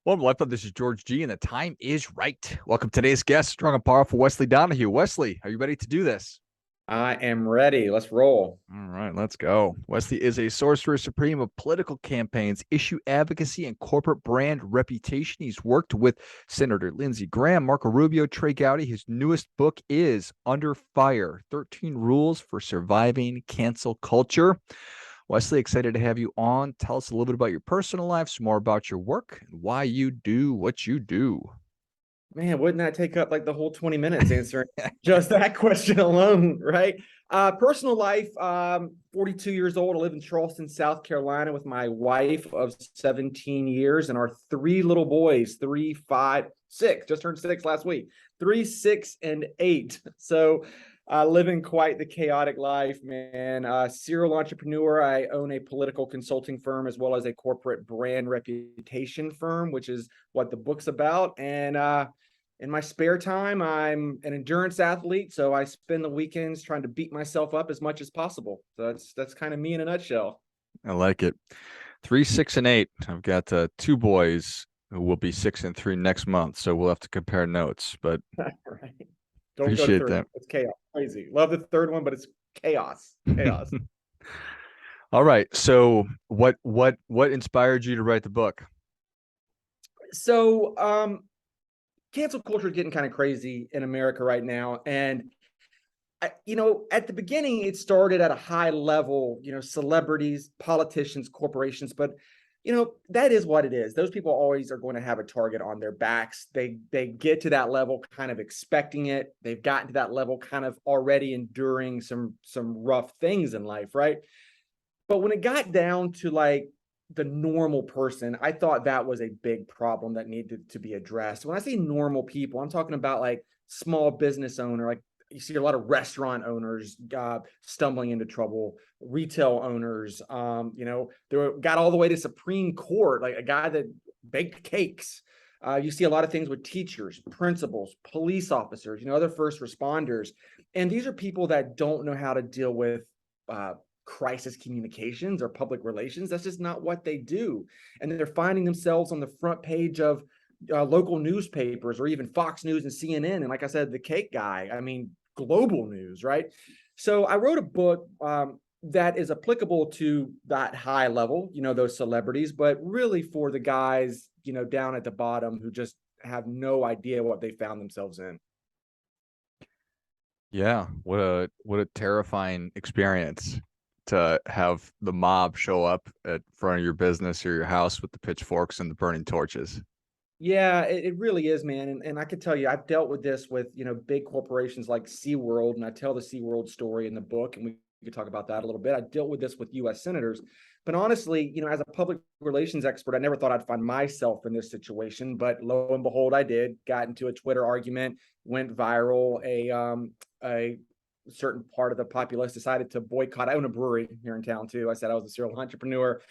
Welcome to LifeBlood. This is George G, and the time is right. Welcome to today's guest, strong and powerful Wesley Donehue. Wesley, are you ready to do this? I am ready. Let's roll. All right, let's go. Wesley is a sorcerer supreme of political campaigns, issue advocacy, and corporate brand reputation. He's worked with Senator Lindsey Graham, Marco Rubio, Trey Gowdy. His newest book is Under Fire: 13 Rules for Surviving Cancel Culture. Wesley, excited to have you on. Tell us a little bit about your personal life, some more about your work, and why you do what you do. Man, wouldn't that take up like the whole 20 minutes answering just that question alone, right? Personal life, 42 years old. I live in Charleston, South Carolina with my wife of 17 years and our three little boys, 3, 5, 6, just turned 6 last week, 3, 6, and 8. So living quite the chaotic life, man. Serial entrepreneur. I own a political consulting firm as well as a corporate brand reputation firm, which is what the book's about. And in my spare time, I'm an endurance athlete, so I spend the weekends trying to beat myself up as much as possible. So that's kind of me in a nutshell. I like it. 3, 6, and 8. I've got two boys who will be 6 and 3 next month, so we'll have to compare notes. But Right. Don't go to appreciate 3. that. It's chaos. Crazy. Love the third one, but it's chaos. Chaos. All right. So what inspired you to write the book? So cancel culture is getting kind of crazy in America right now. And at the beginning, it started at a high level, celebrities, politicians, corporations, but that is what it is. Those people always are going to have a target on their backs. They get to that level kind of expecting it. They've gotten to that level kind of already enduring some rough things in life, right? But when it got down to like the normal person, I thought that was a big problem that needed to be addressed. When I say normal people, I'm talking about like small business owner, like you see a lot of restaurant owners stumbling into trouble, retail owners, they got all the way to Supreme Court, like a guy that baked cakes. You see a lot of things with teachers, principals, police officers, other first responders. And these are people that don't know how to deal with crisis communications or public relations. That's just not what they do. And they're finding themselves on the front page of local newspapers or even Fox News and CNN. And like I said, the cake guy, I mean, global news, right? So I wrote a book that is applicable to that high level, those celebrities, but really for the guys, down at the bottom who just have no idea what they found themselves in. Yeah, what a terrifying experience to have the mob show up at front of your business or your house with the pitchforks and the burning torches. Yeah, it really is, man. And I could tell you, I've dealt with this with, big corporations like SeaWorld, and I tell the SeaWorld story in the book, and we could talk about that a little bit. I dealt with this with US senators. But honestly, as a public relations expert, I never thought I'd find myself in this situation. But lo and behold, I did. Got into a Twitter argument, went viral. A certain part of the populace decided to boycott. I own a brewery here in town too. I said I was a serial entrepreneur.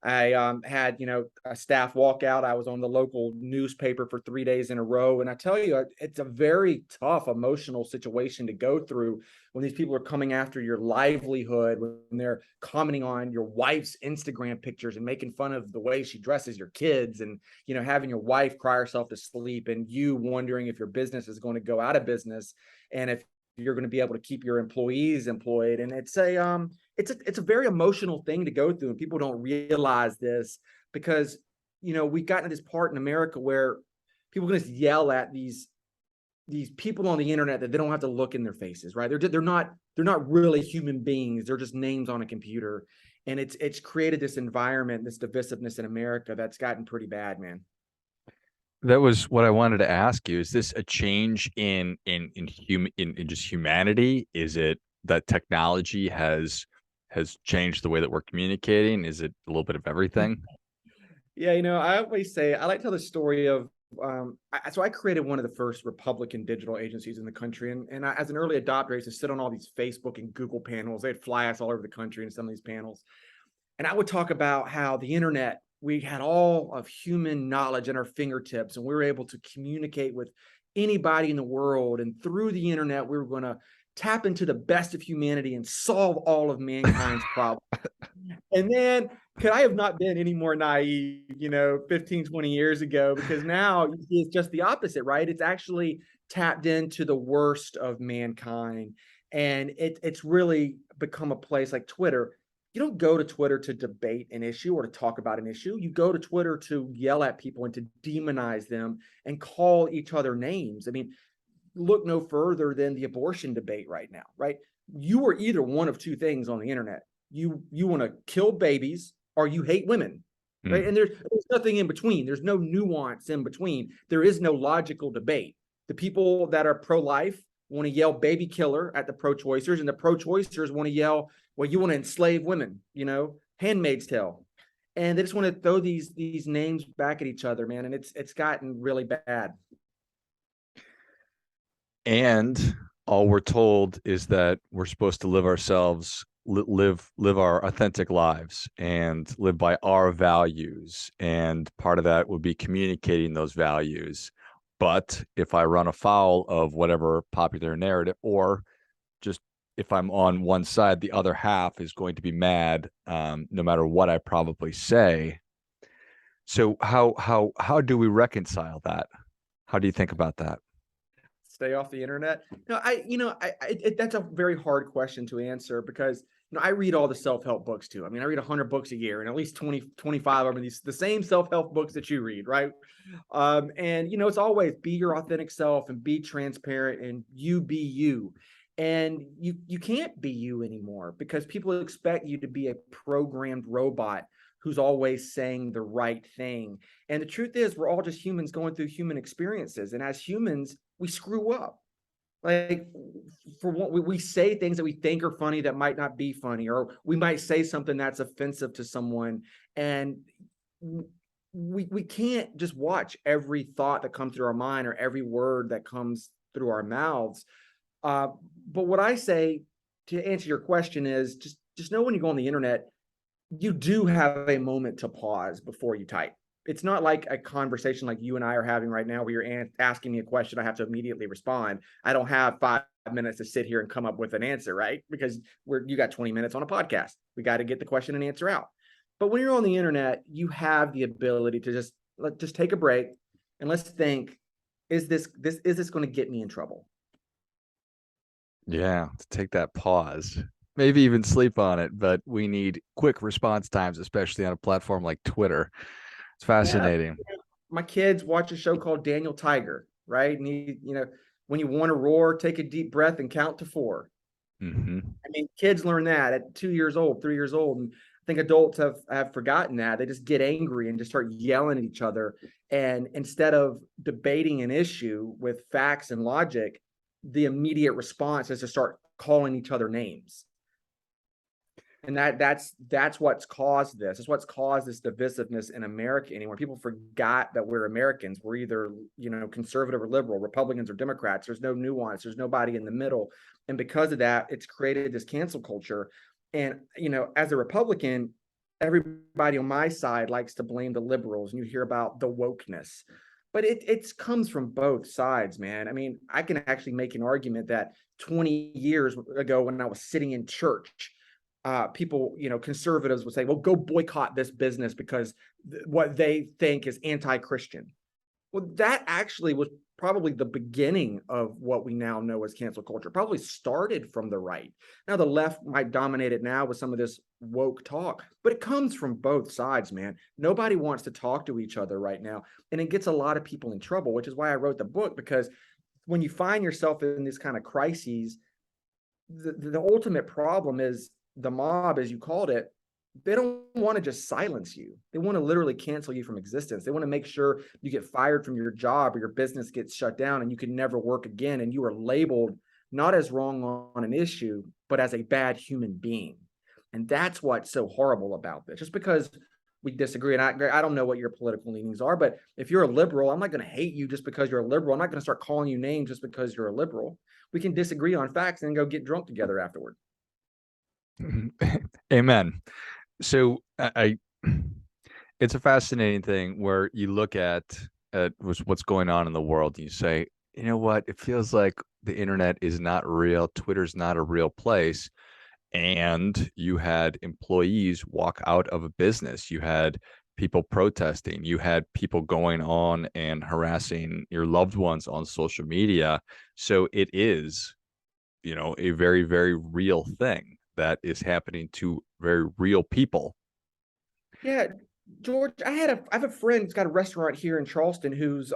I had, a staff walkout. I was on the local newspaper for 3 days in a row. And I tell you, it's a very tough emotional situation to go through when these people are coming after your livelihood, when they're commenting on your wife's Instagram pictures and making fun of the way she dresses your kids and, having your wife cry herself to sleep and you wondering if your business is going to go out of business and if you're going to be able to keep your employees employed. And it's a very emotional thing to go through, and people don't realize this because we've gotten to this part in America where people can just yell at these people on the internet that they don't have to look in their faces, right? They're not really human beings. They're just names on a computer, and it's created this environment, this divisiveness in America that's gotten pretty bad, man. That was what I wanted to ask you. Is this a change in just humanity? Is it that technology has changed the way that we're communicating? Is it a little bit of everything? Yeah, I always say I like to tell the story of so I created one of the first Republican digital agencies in the country, and as an early adopter, I used to sit on all these Facebook and Google panels. They'd fly us all over the country in some of these panels, and I would talk about how the internet, we had all of human knowledge at our fingertips, and we were able to communicate with anybody in the world. And through the internet, we were going to tap into the best of humanity and solve all of mankind's problems. And then could I have not been any more naive, 15, 20 years ago? Because now it's just the opposite, right? It's actually tapped into the worst of mankind. And it's really become a place like Twitter. You don't go to Twitter to debate an issue or to talk about an issue. You go to Twitter to yell at people and to demonize them and call each other names. I mean, look no further than the abortion debate right now, right? You are either one of two things on the internet. You want to kill babies or you hate women, right? And there's nothing in between. There's no nuance in between. There is no logical debate. The people that are pro-life want to yell baby killer at the pro-choicers, and the pro-choicers want to yell, well, you want to enslave women, Handmaid's Tale. And they just want to throw these names back at each other, man. And it's gotten really bad. And all we're told is that we're supposed to live ourselves, live our authentic lives and live by our values. And part of that would be communicating those values. But if I run afoul of whatever popular narrative, or just if I'm on one side, the other half is going to be mad, no matter what I probably say. So how do we reconcile that? How do you think about that? Stay off the internet? No, that's a very hard question to answer because I read all the self-help books too. I mean, I read 100 books a year, and at least 20, 25 of them are the same self-help books that you read, right? And it's always be your authentic self and be transparent and you be you. And you can't be you anymore because people expect you to be a programmed robot who's always saying the right thing. And the truth is, we're all just humans going through human experiences. And as humans, we screw up. Like, for what we say things that we think are funny that might not be funny, or we might say something that's offensive to someone. And we can't just watch every thought that comes through our mind or every word that comes through our mouths. But what I say to answer your question is just know when you go on the internet, you do have a moment to pause before you type. It's not like a conversation like you and I are having right now where you're asking me a question, I have to immediately respond. I don't have 5 minutes to sit here and come up with an answer, right? Because you got 20 minutes on a podcast. We got to get the question and answer out. But when you're on the internet, you have the ability to just take a break and let's think, is this going to get me in trouble? Yeah, to take that pause, maybe even sleep on it, but we need quick response times, especially on a platform like Twitter. It's fascinating. Yeah. My kids watch a show called Daniel Tiger, right? And when you want to roar, take a deep breath and count to 4. Mm-hmm. I mean, kids learn that at 2 years old, 3 years old. And I think adults have forgotten that. They just get angry and just start yelling at each other. And instead of debating an issue with facts and logic, the immediate response is to start calling each other names. And that's what's caused this. It's what's caused this divisiveness in America anymore. People forgot that we're Americans. We're either, conservative or liberal, Republicans or Democrats. There's no nuance. There's nobody in the middle. And because of that, it's created this cancel culture. And, as a Republican, everybody on my side likes to blame the liberals. And you hear about the wokeness. But it comes from both sides, man. I mean, I can actually make an argument that 20 years ago when I was sitting in church, people, conservatives would say, well, go boycott this business because what they think is anti-Christian. Well, that actually was probably the beginning of what we now know as cancel culture. Probably started from the right. Now the left might dominate it now with some of this woke talk, but it comes from both sides, man. Nobody wants to talk to each other right now. And it gets a lot of people in trouble, which is why I wrote the book, because when you find yourself in these kind of crises, the ultimate problem is the mob, as you called it. They don't want to just silence you. They want to literally cancel you from existence. They want to make sure you get fired from your job or your business gets shut down and you can never work again. And you are labeled not as wrong on an issue, but as a bad human being. And that's what's so horrible about this. Just because we disagree, and I don't know what your political leanings are, but if you're a liberal, I'm not going to hate you just because you're a liberal. I'm not going to start calling you names just because you're a liberal. We can disagree on facts and go get drunk together afterward. Amen. So it's a fascinating thing where you look at what's going on in the world and you say, you know what? It feels like the internet is not real. Twitter's not a real place. And you had employees walk out of a business. You had people protesting. You had people going on and harassing your loved ones on social media. So it is, a very, very real thing that is happening to very real people. Yeah, George, I have a friend who's got a restaurant here in Charleston who's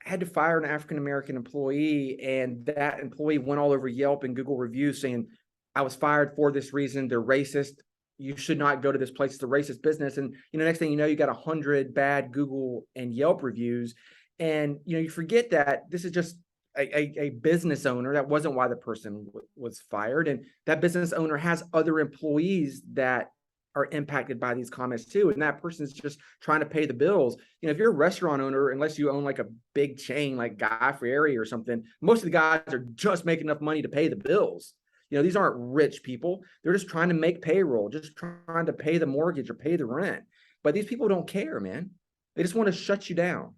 had to fire an African American employee, and that employee went all over Yelp and Google reviews saying, I was fired for this reason. They're racist. You should not go to this place. It's a racist business. And next thing you know, you got 100 bad Google and Yelp reviews. And you forget that this is just a business owner. That wasn't why the person was fired. And that business owner has other employees that are impacted by these comments too. And that person's just trying to pay the bills. If you're a restaurant owner, unless you own like a big chain like Guy Fieri or something, most of the guys are just making enough money to pay the bills. These aren't rich people. They're just trying to make payroll, just trying to pay the mortgage or pay the rent. But these people don't care, man. They just want to shut you down.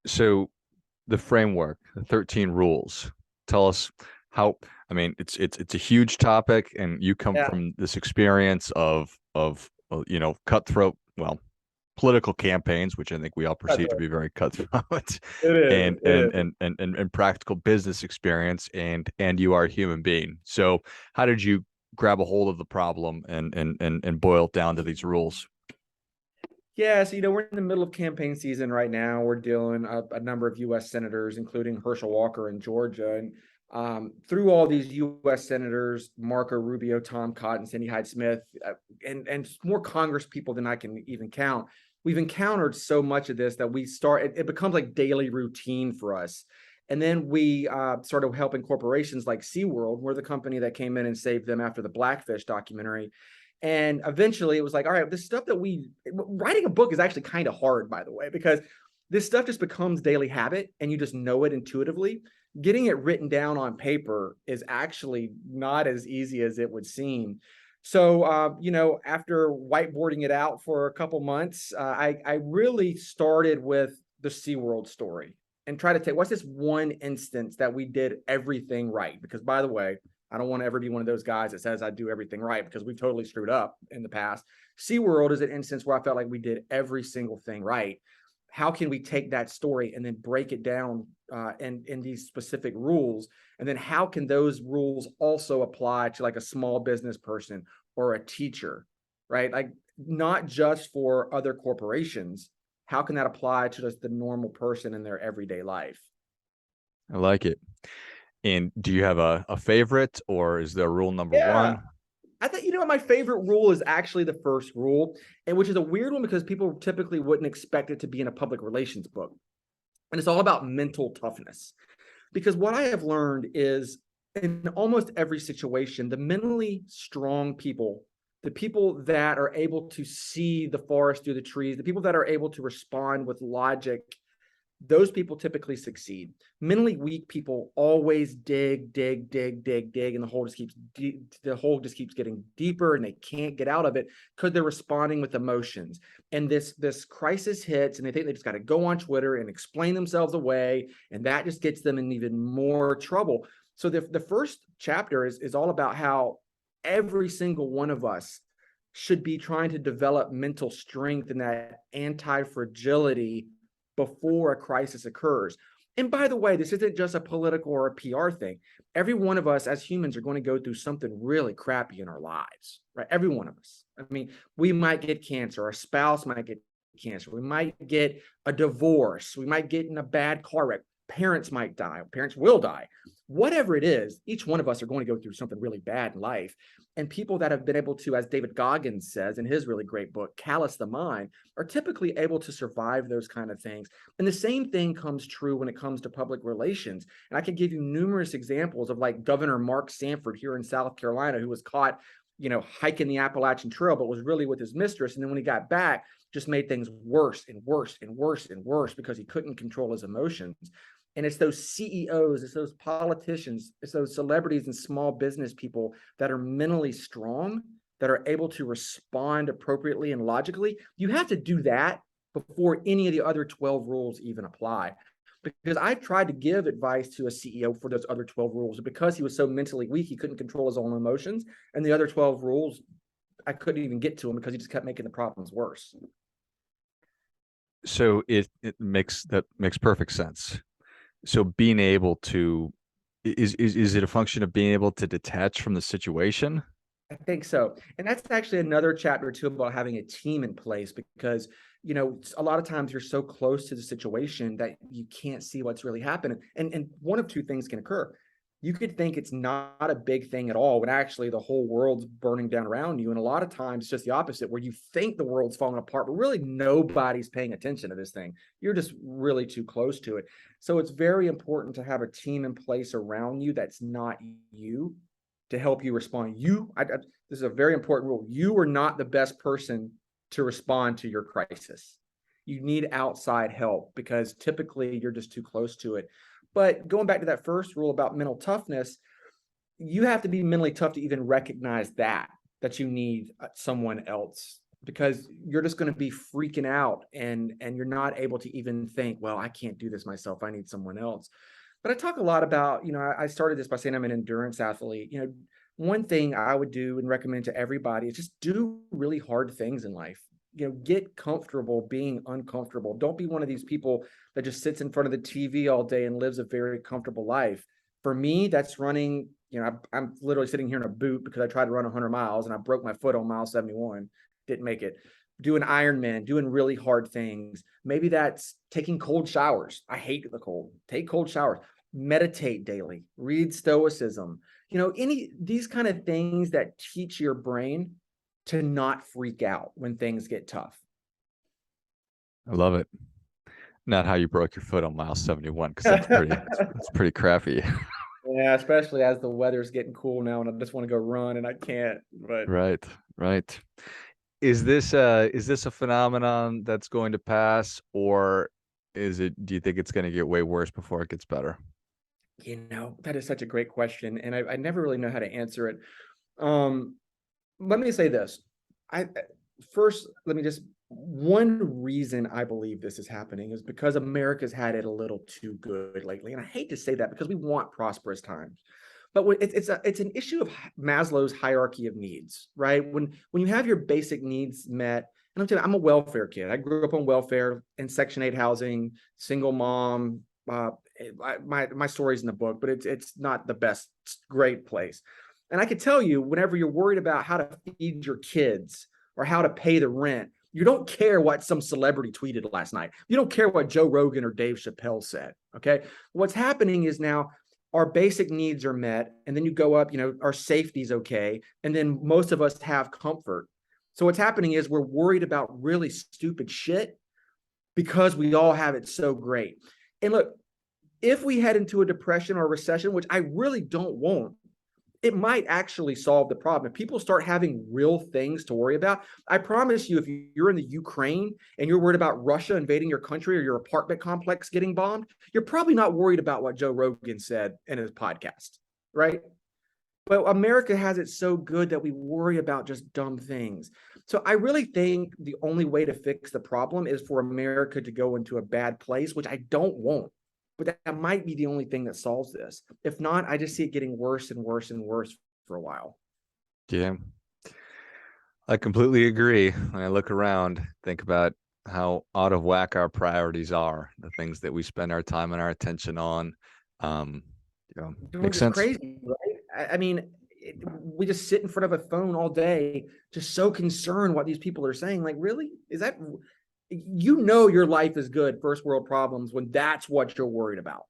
So the framework, the 13 rules, tell us how. I mean, it's a huge topic, and you come Yeah. from this experience of cutthroat, well, political campaigns, which I think we all perceive to be very cutthroat, It is. and It is. and practical business experience, and you are a human being. So how did you grab a hold of the problem and boil it down to these rules? Yeah, so we're in the middle of campaign season right now. We're dealing a number of U.S. senators, including Herschel Walker in Georgia, and through all these U.S. senators, Marco Rubio, Tom Cotton, Cindy Hyde-Smith, and more Congress people than I can even count. We've encountered so much of this that it becomes like daily routine for us. And then we started helping corporations like SeaWorld. We're the company that came in and saved them after the Blackfish documentary. And eventually it was like, all right, this stuff that writing a book is actually kind of hard, by the way, because this stuff just becomes daily habit and you just know it intuitively. Getting it written down on paper is actually not as easy as it would seem. So, after whiteboarding it out for a couple months, I really started with the SeaWorld story and try to take what's this one instance that we did everything right. Because, by the way, I don't want to ever be one of those guys that says I do everything right, because we've totally screwed up in the past. SeaWorld is an instance where I felt like we did every single thing right. How can we take that story and then break it down in these specific rules? And then how can those rules also apply to like a small business person or a teacher, right? Like not just for other corporations. How can that apply to just the normal person in their everyday life? I like it. And do you have a favorite, or is there rule number Yeah. one? I think, my favorite rule is actually the first rule, and which is a weird one because people typically wouldn't expect it to be in a public relations book. And it's all about mental toughness. Because what I have learned is in almost every situation, the mentally strong people, the people that are able to see the forest through the trees, the people that are able to respond with logic, those people typically succeed. Mentally weak people always dig, and the hole just keeps getting deeper, and they can't get out of it because they're responding with emotions. And this crisis hits, and they think they just got to go on Twitter and explain themselves away, and that just gets them in even more trouble. So the first chapter is all about how every single one of us should be trying to develop mental strength and that anti-fragility before a crisis occurs. And by the way, this isn't just a political or a PR thing. Every one of us as humans are going to go through something really crappy in our lives, right? Every one of us. I mean, we might get cancer, our spouse might get cancer, we might get a divorce, we might get in a bad car wreck, parents might die, parents will die. Whatever it is, each one of us are going to go through something really bad in life. And people that have been able to, as David Goggins says in his really great book, callous the mind, are typically able to survive those kind of things. And the same thing comes true when it comes to public relations. And I could give you numerous examples of like Governor Mark Sanford here in South Carolina, who was caught, hiking the Appalachian Trail, but was really with his mistress. And then when he got back, just made things worse and worse and worse and worse because he couldn't control his emotions. And it's those CEOs, it's those politicians, it's those celebrities and small business people that are mentally strong, that are able to respond appropriately and logically. You have to do that before any of the other 12 rules even apply. because I tried to give advice to a CEO for those other 12 rules. Because he was so mentally weak, he couldn't control his own emotions. And the other 12 rules, I couldn't even get to him because he just kept making the problems worse. So it makes perfect sense. So being able to is it a function of being able to detach from the situation? I think so. And that's actually another chapter too about having a team in place, because, a lot of times you're so close to the situation that you can't see what's really happening. And one of two things can occur. You could think it's not a big thing at all when actually the whole world's burning down around you. And a lot of times it's just the opposite, where you think the world's falling apart, but really nobody's paying attention to this thing. You're just really too close to it. So it's very important to have a team in place around you that's not you, to help you respond. This is a very important rule. You are not the best person to respond to your crisis. You need outside help because typically you're just too close to it. But going back to that first rule about mental toughness, you have to be mentally tough to even recognize that you need someone else, because you're just going to be freaking out and you're not able to even think, well, I can't do this myself. I need someone else. But I talk a lot about, I started this by saying I'm an endurance athlete. One thing I would do and recommend to everybody is just do really hard things in life. Get comfortable being uncomfortable. Don't be one of these people that just sits in front of the TV all day and lives a very comfortable life. For me, that's running. I'm literally sitting here in a boot because I tried to run 100 miles and I broke my foot on mile 71. Didn't make it. Doing Ironman, doing really hard things. Maybe that's taking cold showers. I hate the cold. Take cold showers. Meditate daily. Read Stoicism. These kind of things that teach your brain to not freak out when things get tough. I love it. Not how you broke your foot on mile 71, because that's pretty crappy. Yeah, especially as the weather's getting cool now and I just want to go run and I can't. But Right. Is this a phenomenon that's going to pass, or do you think it's going to get way worse before it gets better? That is such a great question, and I never really know how to answer it. Let me say this. One reason I believe this is happening is because America's had it a little too good lately. And I hate to say that because we want prosperous times. But it's an issue of Maslow's hierarchy of needs, right? When you have your basic needs met, and I'm telling you, I'm a welfare kid. I grew up on welfare in Section 8 housing, single mom. My story's in the book, but it's not the best, great place. And I can tell you, whenever you're worried about how to feed your kids or how to pay the rent, you don't care what some celebrity tweeted last night. You don't care what Joe Rogan or Dave Chappelle said. Okay. What's happening is now our basic needs are met. And then you go up, our safety's okay. And then most of us have comfort. So what's happening is we're worried about really stupid shit because we all have it so great. And look, if we head into a depression or a recession, which I really don't want, it might actually solve the problem. If people start having real things to worry about, I promise you, if you're in the Ukraine and you're worried about Russia invading your country or your apartment complex getting bombed, you're probably not worried about what Joe Rogan said in his podcast, right? But America has it so good that we worry about just dumb things. So I really think the only way to fix the problem is for America to go into a bad place, which I don't want. But that might be the only thing that solves this. If not, I just see it getting worse and worse and worse for a while. Yeah, I completely agree. When I look around, think about how out of whack our priorities are, the things that we spend our time and our attention on. Makes sense. Crazy, right? I mean, we just sit in front of a phone all day, just so concerned what these people are saying. Like, really? Is that... your life is good, first world problems, when that's what you're worried about.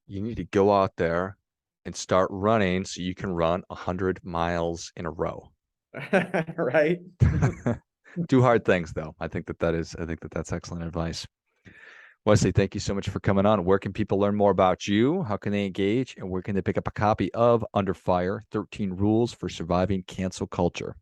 You need to go out there and start running so you can run 100 miles in a row. Right. Do hard things, though. I think that's excellent advice. Wesley, thank you so much for coming on. Where can people learn more about you? How can they engage? And where can they pick up a copy of Under Fire, 13 Rules for Surviving Cancel Culture?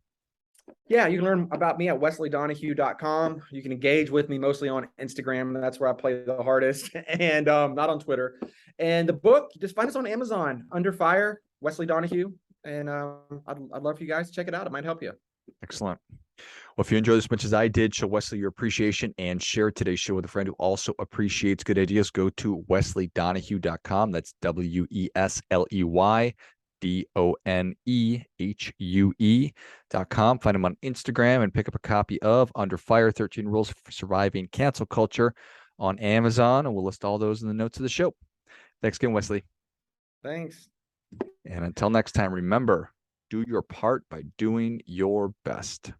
Yeah, you can learn about me at wesleydonehue.com. You can engage with me mostly on Instagram. That's where I play the hardest, and not on Twitter. And the book, just find us on Amazon, Under Fire, Wesley Donehue. And I'd love for you guys to check it out. It might help you. Excellent. Well, if you enjoyed this as much as I did, show Wesley your appreciation and share today's show with a friend who also appreciates good ideas. Go to WesleyDonehue.com. That's WesleyDonehue.com. Find him on Instagram and pick up a copy of Under Fire 13 Rules for Surviving Cancel Culture on Amazon. And we'll list all those in the notes of the show. Thanks again, Wesley. Thanks. And until next time, remember, do your part by doing your best.